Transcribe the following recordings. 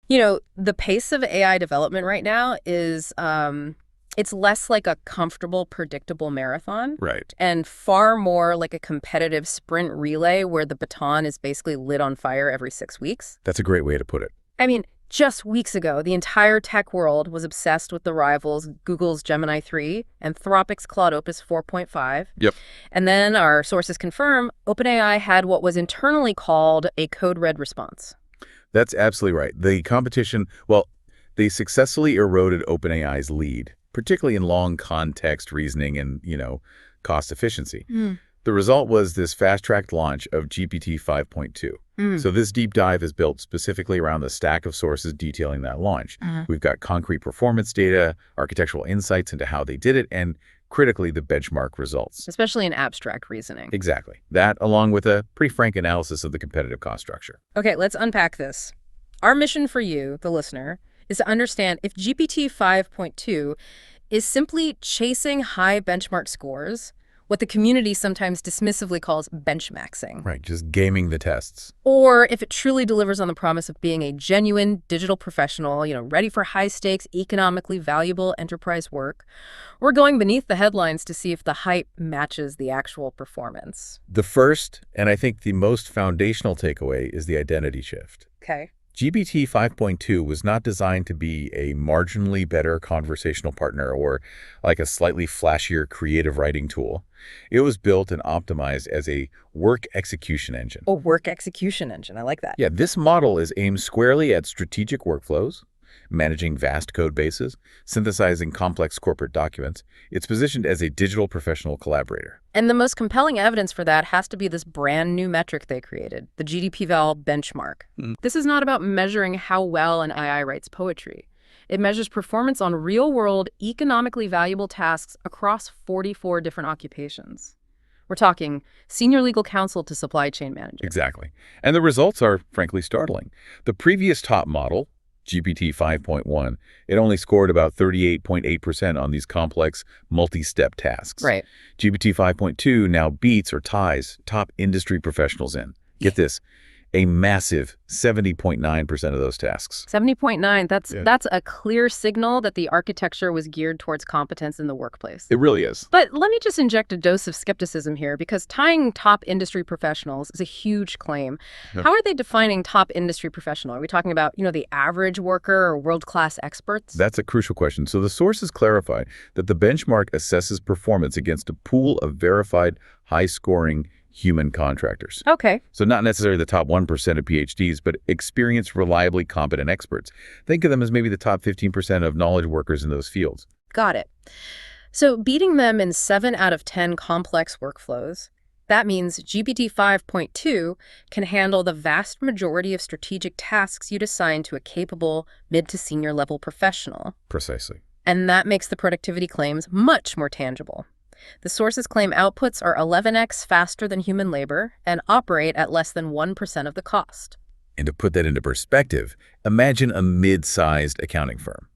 The pace of AI development right now is it's less like a comfortable, predictable marathon. Right. And far more like a competitive sprint relay where the baton is basically lit on fire every 6 weeks. That's a great way to put it. I mean, just weeks ago, the entire tech world was obsessed with the rivals Google's Gemini 3, Anthropic's Claude Opus 4.5. Yep. And then our sources confirm OpenAI had what was internally called a code red response. That's absolutely right. The competition, well, they successfully eroded OpenAI's lead, particularly in long context reasoning and, cost efficiency. The result was this fast-tracked launch of GPT-5.2. So this deep dive is built specifically around the stack of sources detailing that launch. We've got concrete performance data, architectural insights into how they did it, and critically, the benchmark results. Especially in abstract reasoning. Exactly. That, along with a pretty frank analysis of the competitive cost structure. Okay, let's unpack this. Our mission for you, the listener, is to understand if GPT 5.2 is simply chasing high benchmark scores, what the community sometimes dismissively calls benchmaxing. Right, just gaming the tests. Or if it truly delivers on the promise of being a genuine digital professional, ready for high-stakes, economically valuable enterprise work. We're going beneath the headlines to see if the hype matches the actual performance. The first, and I think the most foundational takeaway, is the identity shift. Okay. GPT 5.2 was not designed to be a marginally better conversational partner or like a slightly flashier creative writing tool. It was built and optimized as a work execution engine. A work execution engine. I like that. Yeah, this model is aimed squarely at strategic workflows, managing vast code bases, synthesizing complex corporate documents. It's positioned as a digital professional collaborator. And the most compelling evidence for that has to be this brand new metric they created, the GDP-Val benchmark. This is not about measuring how well an AI writes poetry. It measures performance on real-world, economically valuable tasks across 44 different occupations. We're talking senior legal counsel to supply chain manager. Exactly. And the results are, frankly, startling. The previous top model, GPT 5.1, it only scored about 38.8% on these complex multi-step tasks. Right. GPT 5.2 now beats or ties top industry professionals in. Get this, a massive 70.9% of those tasks. 70.9, that's a clear signal that the architecture was geared towards competence in the workplace. It really is. But let me just inject a dose of skepticism here, because tying top industry professionals is a huge claim. How are they defining top industry professional? Are we talking about, the average worker or world-class experts? That's a crucial question. So the sources clarify that the benchmark assesses performance against a pool of verified, high-scoring human contractors. Okay. So not necessarily the top 1% of PhDs, but experienced, reliably competent experts. Think of them as maybe the top 15% of knowledge workers in those fields. Got it. So beating them in 7 out of 10 complex workflows, that means GPT 5.2 can handle the vast majority of strategic tasks you'd assign to a capable mid to senior level professional. Precisely. And that makes the productivity claims much more tangible. The sources claim outputs are 11x faster than human labor and operate at less than 1% of the cost. And to put that into perspective, imagine a mid-sized accounting firm.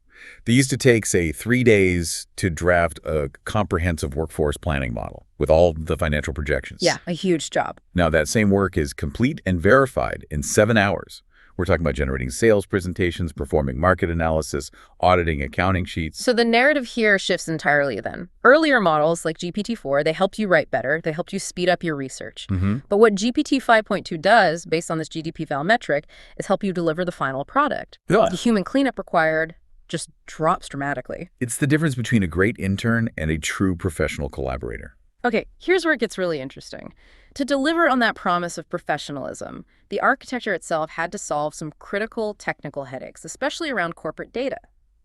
They used to take, say, 3 days to draft a comprehensive workforce planning model with all the financial projections. Yeah, a huge job. Now, that same work is complete and verified in 7 hours. We're talking about generating sales presentations, performing market analysis, auditing accounting sheets. So the narrative here shifts entirely then. Earlier models like GPT-4, they helped you write better. They helped you speed up your research. But what GPT 5.2 does, based on this GDP-Val metric, is help you deliver the final product. Yeah. The human cleanup required just drops dramatically. It's the difference between a great intern and a true professional collaborator. Okay, here's where it gets really interesting. To deliver on that promise of professionalism, the architecture itself had to solve some critical technical headaches, especially around corporate data.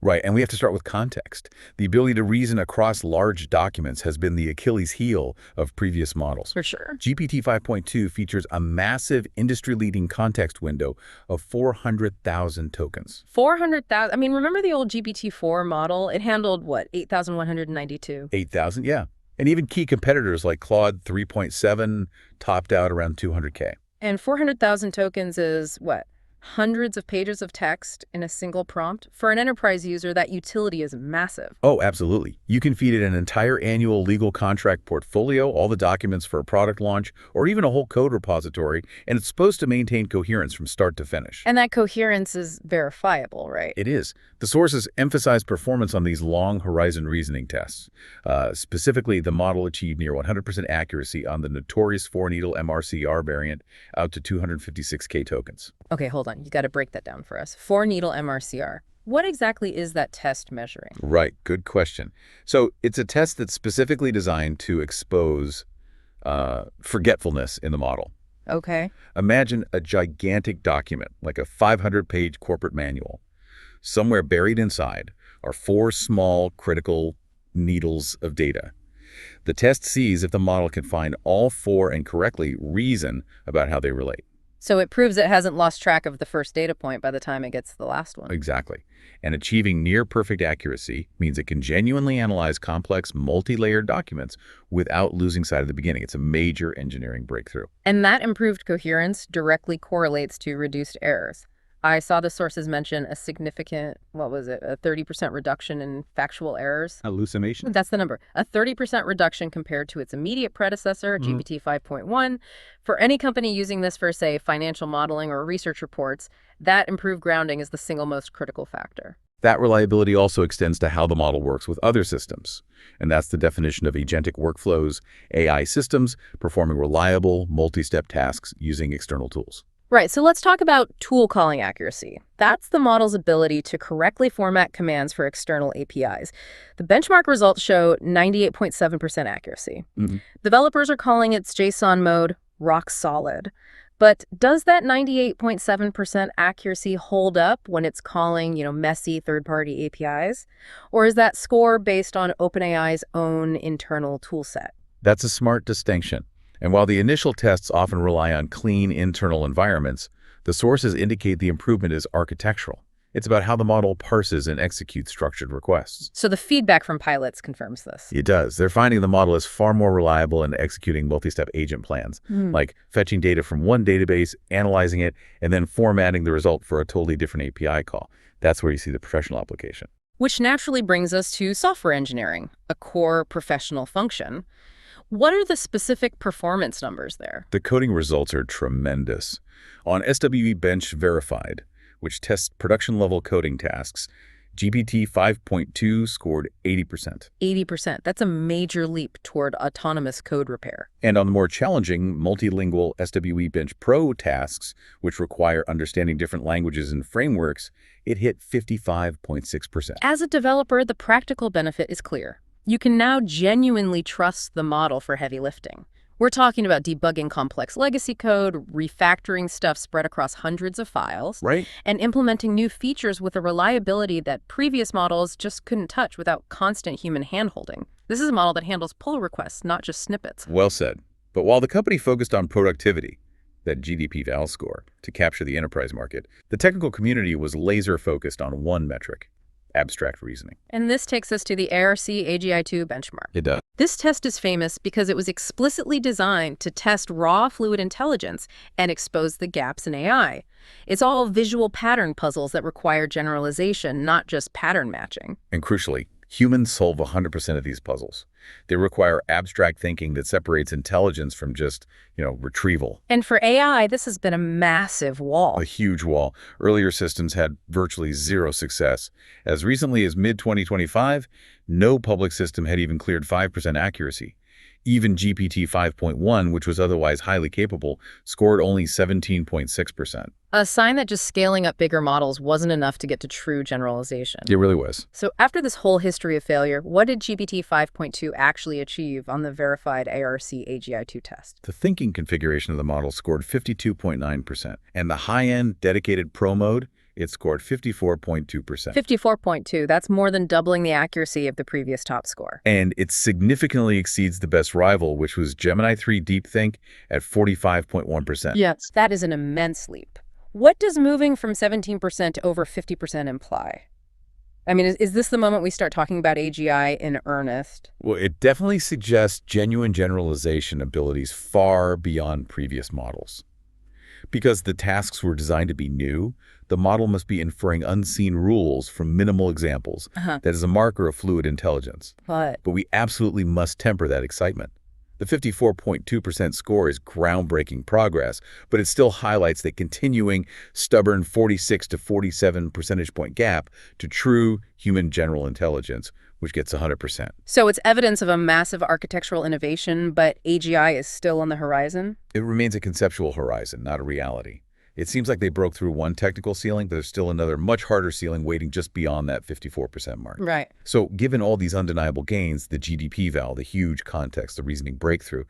Right, and we have to start with context. The ability to reason across large documents has been the Achilles heel of previous models. For sure. GPT 5.2 features a massive industry-leading context window of 400,000 tokens. 400,000. I mean, remember the old GPT-4 model? It handled, what, 8,192? 8,000, yeah. And even key competitors like Claude 3.7 topped out around 200K. And 400,000 tokens is, what, Hundreds of pages of text in a single prompt. For an enterprise user, that utility is massive. Oh, absolutely. You can feed it an entire annual legal contract portfolio, all the documents for a product launch, or even a whole code repository, and it's supposed to maintain coherence from start to finish. And that coherence is verifiable, right? It is. The sources emphasize performance on these long horizon reasoning tests. Specifically, the model achieved near 100% accuracy on the notorious 4-needle MRCR variant out to 256K tokens. Okay, hold on. You got to break that down for us. 4-needle MRCR. What exactly is that test measuring? Right, good question. So it's a test that's specifically designed to expose forgetfulness in the model. Okay. Imagine a gigantic document, like a 500-page corporate manual. Somewhere buried inside are 4 small, critical needles of data. The test sees if the model can find all 4 and correctly reason about how they relate. So it proves it hasn't lost track of the first data point by the time it gets to the last one. Exactly. And achieving near-perfect accuracy means it can genuinely analyze complex, multi-layered documents without losing sight of the beginning. It's a major engineering breakthrough. And that improved coherence directly correlates to reduced errors. I saw the sources mention a significant, what was it, a 30% reduction in factual errors. Hallucination? That's the number. A 30% reduction compared to its immediate predecessor, GPT-5.1. For any company using this for, say, financial modeling or research reports, that improved grounding is the single most critical factor. That reliability also extends to how the model works with other systems. And that's the definition of agentic workflows, AI systems performing reliable, multi-step tasks using external tools. Right, so let's talk about tool calling accuracy. That's the model's ability to correctly format commands for external APIs. The benchmark results show 98.7% accuracy. Developers are calling its JSON mode rock solid. But does that 98.7% accuracy hold up when it's calling, messy third-party APIs? Or is that score based on OpenAI's own internal toolset? That's a smart distinction. And while the initial tests often rely on clean internal environments, the sources indicate the improvement is architectural. It's about how the model parses and executes structured requests. So the feedback from pilots confirms this. It does. They're finding the model is far more reliable in executing multi-step agent plans, like fetching data from one database, analyzing it, and then formatting the result for a totally different API call. That's where you see the professional application. Which naturally brings us to software engineering, a core professional function. What are the specific performance numbers there? The coding results are tremendous. On SWE Bench Verified, which tests production-level coding tasks, GPT-5.2 scored 80%. 80%. That's a major leap toward autonomous code repair. And on the more challenging multilingual SWE Bench Pro tasks, which require understanding different languages and frameworks, it hit 55.6%. As a developer, the practical benefit is clear. You can now genuinely trust the model for heavy lifting. We're talking about debugging complex legacy code, refactoring stuff spread across hundreds of files, Right. and implementing new features with a reliability that previous models just couldn't touch without constant human handholding. This is a model that handles pull requests, not just snippets. Well said. But while the company focused on productivity, that GDP-Val score, to capture the enterprise market, the technical community was laser-focused on one metric: abstract reasoning. And this takes us to the ARC AGI-2 benchmark. It does. This test is famous because it was explicitly designed to test raw fluid intelligence and expose the gaps in AI. It's all visual pattern puzzles that require generalization, not just pattern matching. And crucially, humans solve 100% of these puzzles. They require abstract thinking that separates intelligence from just, retrieval. And for AI, this has been a massive wall. A huge wall. Earlier systems had virtually zero success. As recently as mid-2025, no public system had even cleared 5% accuracy. Even GPT 5.1, which was otherwise highly capable, scored only 17.6%. A sign that just scaling up bigger models wasn't enough to get to true generalization. It really was. So after this whole history of failure, what did GPT 5.2 actually achieve on the verified ARC AGI-2 test? The thinking configuration of the model scored 52.9%, and the high-end dedicated pro mode, it scored 54.2%. 54.2, that's more than doubling the accuracy of the previous top score. And it significantly exceeds the best rival, which was Gemini 3 DeepThink at 45.1%. Yes. That is an immense leap. What does moving from 17% to over 50% imply? I mean, is this the moment we start talking about AGI in earnest? Well, it definitely suggests genuine generalization abilities far beyond previous models. Because the tasks were designed to be new, the model must be inferring unseen rules from minimal examples. That is a marker of fluid intelligence. But But we absolutely must temper that excitement. The 54.2% score is groundbreaking progress, but it still highlights the continuing stubborn 46 to 47 percentage point gap to true human general intelligence, which gets 100%. so it's evidence of a massive architectural innovation, but AGI is still on the horizon? It remains a conceptual horizon, not a reality. It seems like they broke through one technical ceiling, but there's still another much harder ceiling waiting just beyond that 54% mark. Right. So given all these undeniable gains, the GDP val, the huge context, the reasoning breakthrough,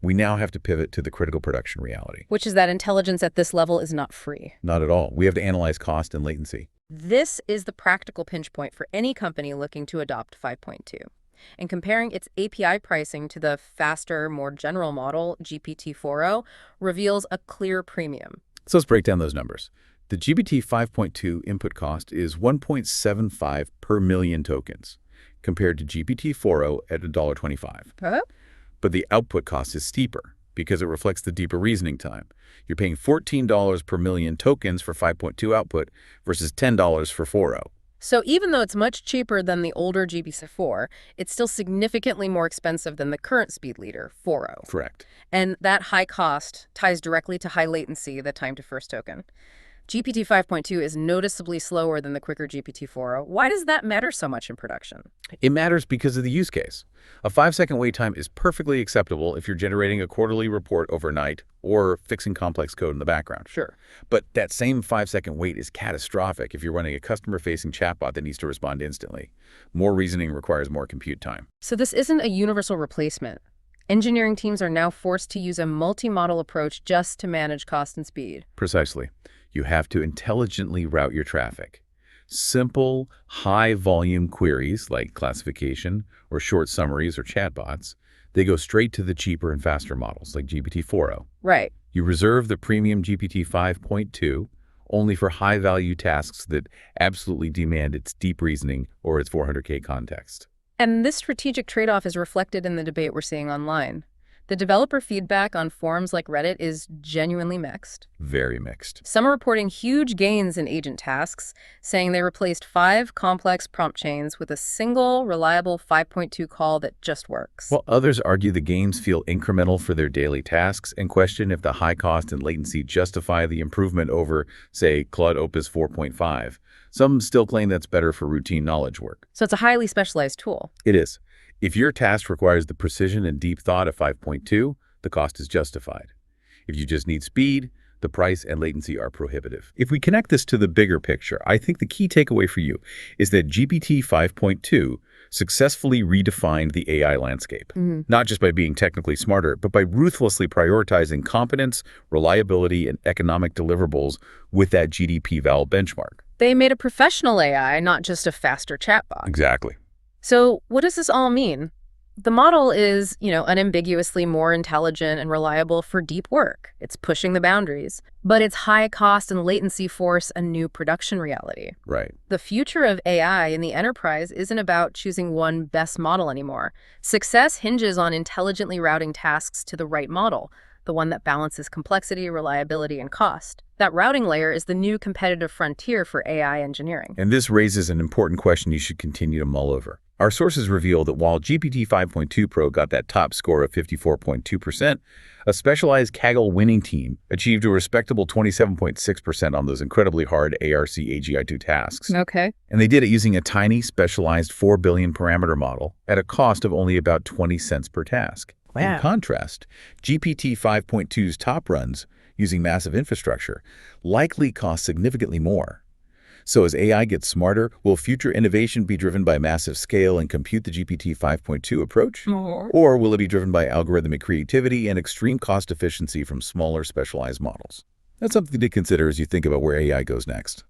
we now have to pivot to the critical production reality. Which is that intelligence at this level is not free. Not at all. We have to analyze cost and latency. This is the practical pinch point for any company looking to adopt 5.2. And comparing its API pricing to the faster, more general model, GPT-4o, reveals a clear premium. So let's break down those numbers. The GPT 5.2 input cost is 1.75 per million tokens, compared to GPT-4o at $1.25. But the output cost is steeper because it reflects the deeper reasoning time. You're paying $14 per million tokens for 5.2 output versus $10 for 4o. So even though it's much cheaper than the older GPT-4, it's still significantly more expensive than the current speed leader, 4o. Correct. And that high cost ties directly to high latency, the time to first token. GPT 5.2 is noticeably slower than the quicker GPT-4o. Why does that matter so much in production? It matters because of the use case. A 5-second wait time is perfectly acceptable if you're generating a quarterly report overnight or fixing complex code in the background. Sure. But that same 5-second wait is catastrophic if you're running a customer-facing chatbot that needs to respond instantly. More reasoning requires more compute time. So this isn't a universal replacement. Engineering teams are now forced to use a multi-model approach just to manage cost and speed. Precisely. You have to intelligently route your traffic. Simple, high-volume queries like classification or short summaries or chatbots, they go straight to the cheaper and faster models like GPT-4o. Right. You reserve the premium GPT 5.2 only for high-value tasks that absolutely demand its deep reasoning or its 400K context. And this strategic trade-off is reflected in the debate we're seeing online. The developer feedback on forums like Reddit is genuinely mixed. Very mixed. Some are reporting huge gains in agent tasks, saying they replaced 5 complex prompt chains with a single, reliable 5.2 call that just works. While others argue the gains feel incremental for their daily tasks and question if the high cost and latency justify the improvement over, say, Claude Opus 4.5. Some still claim that's better for routine knowledge work. So it's a highly specialized tool. It is. If your task requires the precision and deep thought of 5.2, the cost is justified. If you just need speed, the price and latency are prohibitive. If we connect this to the bigger picture, I think the key takeaway for you is that GPT 5.2 successfully redefined the AI landscape, not just by being technically smarter, but by ruthlessly prioritizing competence, reliability, and economic deliverables with that GDP val benchmark. They made a professional AI, not just a faster chatbot. Exactly. So what does this all mean? The model is, unambiguously more intelligent and reliable for deep work. It's pushing the boundaries. But its high cost and latency force a new production reality. Right. The future of AI in the enterprise isn't about choosing one best model anymore. Success hinges on intelligently routing tasks to the right model, the one that balances complexity, reliability, and cost. That routing layer is the new competitive frontier for AI engineering. And this raises an important question you should continue to mull over. Our sources reveal that while GPT 5.2 Pro got that top score of 54.2%, a specialized Kaggle winning team achieved a respectable 27.6% on those incredibly hard ARC AGI2 tasks. Okay. And they did it using a tiny, specialized 4 billion parameter model at a cost of only about 20 cents per task. Wow. In contrast, GPT 5.2's top runs using massive infrastructure likely cost significantly more. So as AI gets smarter, will future innovation be driven by massive scale and compute the GPT 5.2 approach? Or will it be driven by algorithmic creativity and extreme cost efficiency from smaller specialized models? That's something to consider as you think about where AI goes next.